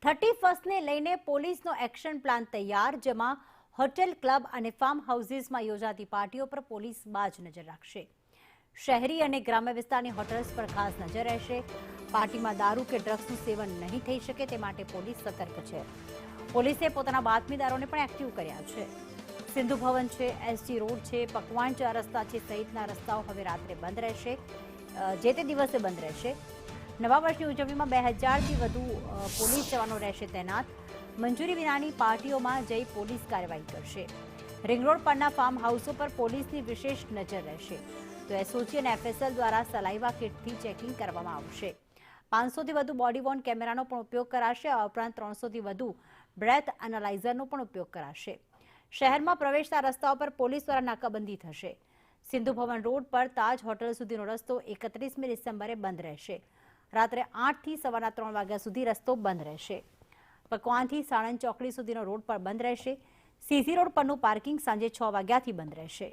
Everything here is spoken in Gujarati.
31ને લઈને પોલીસનો એક્શન પ્લાન તૈયાર, જેમાં હોટેલ, ક્લબ અને ફાર્મ હાઉસીસમાં યોજાતી પાર્ટીઓ પર પોલીસ બાજ નજર રાખશે। શહેરી અને ગ્રામ્ય વિસ્તારની હોટેલ્સ પર ખાસ નજર રહેશે। પાર્ટીમાં દારૂ કે ડ્રગ્સનું સેવન નહીં થઈ શકે તે માટે પોલીસ સતર્ક છે। પોલીસે પોતાના બાતમીદારોને પણ એક્ટિવ કર્યા છે। સિંધુ ભવન છે, એસજી રોડ છે, પકવાણ 4 રસ્તા છે સહિતના રસ્તાઓ હવે રાત્રે બંધ રહેશે, જે તે દિવસે બંધ રહેશે। નવા વર્ષની ઉજવણીમાં 2000થી વધુ પોલીસ જવાનો રહેશે તૈનાત। મંજૂરી વિનાની પાર્ટીઓમાં જઈ પોલીસ કાર્યવાહી કરશે। રિંગ રોડ પરના ફાર્મ હાઉસો પર પોલીસની વિશેષ નજર રહેશે, તો એસઓજી અને એફએસએલ દ્વારા સલાઈવા કિટથી ચેકિંગ કરવામાં આવશે। 500થી વધુ બોડી વોર્ન કેમેરાનો પણ ઉપયોગ કરાશે। આ ઉપરાંત 300થી વધુ બ્રેથ એનાલાઇઝરનો પણ ઉપયોગ કરાશે। શહેરમાં પ્રવેશતા રસ્તાઓ પર પોલીસ દ્વારા નાકાબંધી થશે। સિંધુ ભવન રોડ પર તાજ હોટલ સુધીનો રસ્તો 31મી ડિસેમ્બરે બંધ રહેશે। રાત્રે 8થી સવારના 3 વાગ્યા સુધી રસ્તો બંધ રહેશે। પકવાનથી સાણંદ ચોકડી સુધીનો રોડ પર બંધ રહેશે। સીસી રોડ પરનું પાર્કિંગ સાંજે 6 વાગ્યાથી બંધ રહેશે।